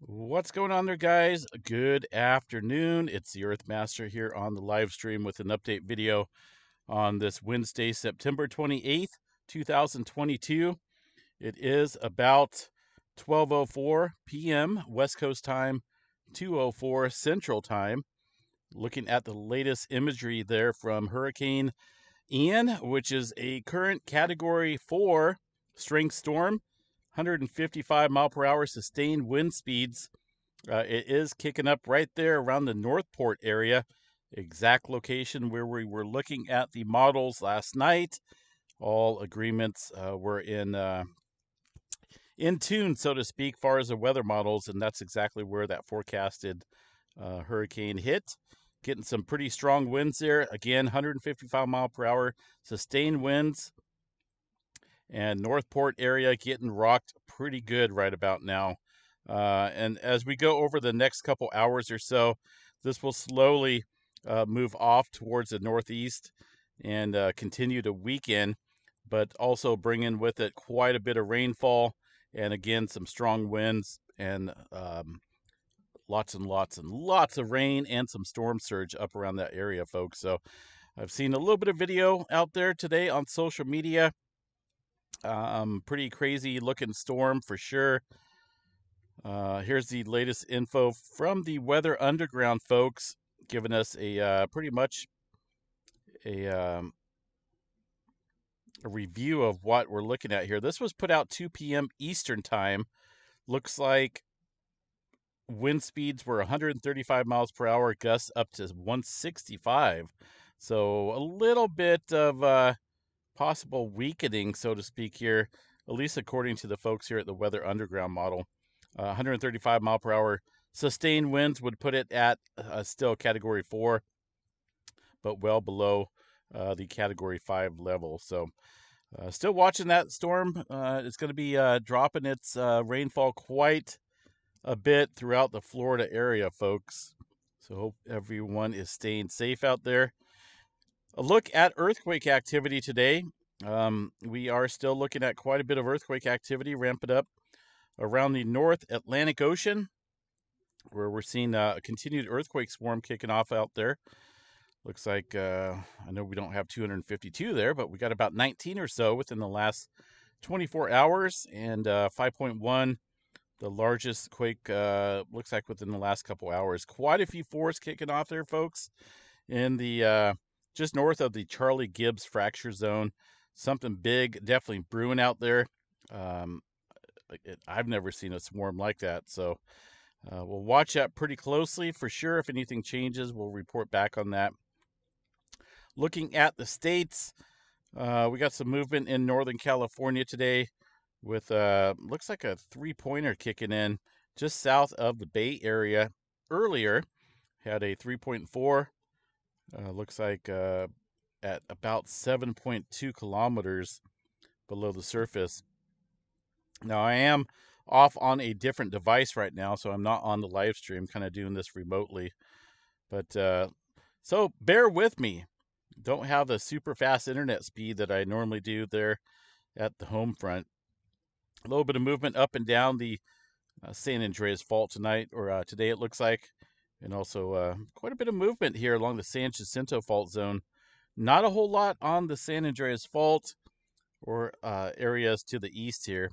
What's going on there, guys? Good afternoon. It's the Earthmaster here on the live stream with an update video on this Wednesday, September 28th, 2022. It is about 12:04 p.m. West Coast time, 2:04 Central time. Looking at the latest imagery there from Hurricane Ian, which is a current Category 4 strength storm, 155 mile per hour sustained wind speeds. It is kicking up right there around the Northport area, exact location where we were looking at the models last night. All agreements were in tune, so to speak, far as the weather models, and that's exactly where that forecasted hurricane hit. Getting some pretty strong winds there. Again, 155 mile per hour sustained winds, and Northport area getting rocked pretty good right about now. And as we go over the next couple hours or so, this will slowly move off towards the northeast and continue to weaken, but also bring in with it quite a bit of rainfall and again some strong winds and lots and lots and lots of rain and some storm surge up around that area, folks. So I've seen a little bit of video out there today on social media. Pretty crazy looking storm for sure. Here's the latest info from the Weather Underground folks, giving us a pretty much a, um, a review of what we're looking at here. This was put out 2 p.m. Eastern time. Looks like wind speeds were 135 miles per hour, gusts up to 165. So a little bit of possible weakening, so to speak, here, at least according to the folks here at the Weather Underground model. 135 mile per hour sustained winds would put it at still Category 4, but well below the Category 5 level. So still watching that storm. It's going to be dropping its rainfall quite a bit throughout the Florida area, folks. So hope everyone is staying safe out there. A look at earthquake activity today. We are still looking at quite a bit of earthquake activity ramping up around the North Atlantic Ocean, where we're seeing a continued earthquake swarm kicking off out there. Looks like, I know we don't have 252 there, but we got about 19 or so within the last 24 hours, and 5.1, the largest quake, looks like within the last couple hours. Quite a few fours kicking off there, folks, in the just north of the Charlie Gibbs fracture zone. Something big definitely brewing out there. Um, I've never seen a swarm like that. So we'll watch that pretty closely for sure. If anything changes, we'll report back on that. Looking at the states, we got some movement in Northern California today with looks like a 3-pointer kicking in just south of the Bay Area earlier. Had a 3.4. Looks like at about 7.2 kilometers below the surface. Now, I am off on a different device right now, so I'm not on the live stream, kind of doing this remotely. But so bear with me. Don't have the super fast internet speed that I normally do there at the home front. A little bit of movement up and down the San Andreas Fault tonight, or today it looks like, and also quite a bit of movement here along the San Jacinto Fault zone. Not a whole lot on the San Andreas Fault or areas to the east here.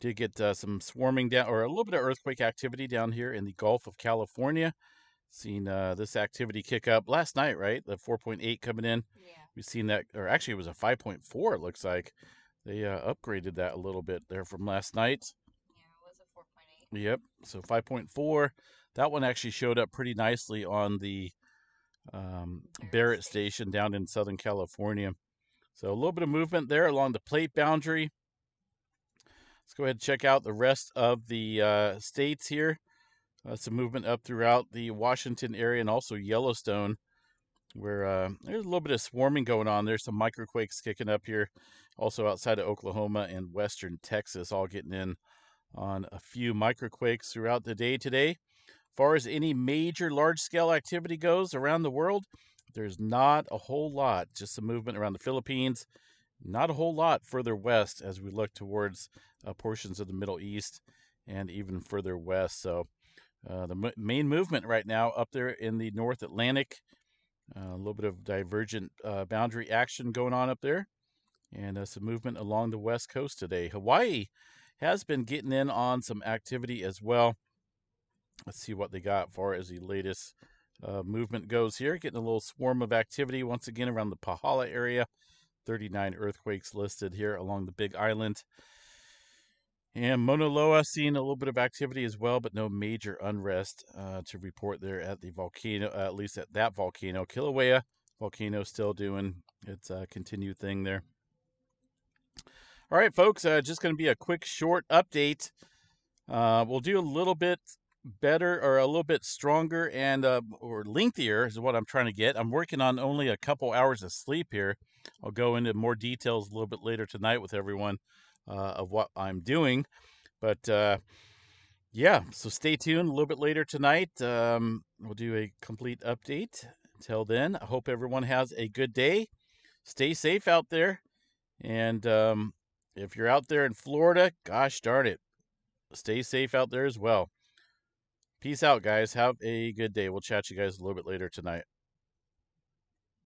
Did get some swarming down, or a little bit of earthquake activity down here in the Gulf of California. Seen this activity kick up last night, right? The 4.8 coming in. Yeah. We've seen that, or actually it was a 5.4, it looks like. They upgraded that a little bit there from last night. Yeah, it was a 4.8. Yep, so 5.4. That one actually showed up pretty nicely on the Barrett Station down in Southern California. So a little bit of movement there along the plate boundary. Let's go ahead and check out the rest of the states here. Some movement up throughout the Washington area and also Yellowstone, where there's a little bit of swarming going on. There's some microquakes kicking up here, also outside of Oklahoma and western Texas, all getting in on a few microquakes throughout the day today. As far as any major large-scale activity goes around the world, there's not a whole lot. Just some movement around the Philippines. Not a whole lot further west as we look towards portions of the Middle East and even further west. So the main movement right now up there in the North Atlantic, a little bit of divergent boundary action going on up there, and some movement along the west coast today. Hawaii has been getting in on some activity as well. Let's see what they got as far as the latest movement goes here. Getting a little swarm of activity once again around the Pahala area. 39 earthquakes listed here along the Big Island. And Mauna Loa seeing a little bit of activity as well, but no major unrest to report there at the volcano, at least at that volcano. Kilauea volcano still doing its continued thing there. All right, folks, just going to be a quick short update. We'll do a little bit better or a little bit stronger and or lengthier is what I'm trying to get. I'm working on only a couple hours of sleep here. I'll go into more details a little bit later tonight with everyone of what I'm doing. But yeah, so stay tuned a little bit later tonight. We'll do a complete update. Until then, I hope everyone has a good day. Stay safe out there. And if you're out there in Florida, gosh darn it, stay safe out there as well. Peace out, guys. Have a good day. We'll chat you guys a little bit later tonight.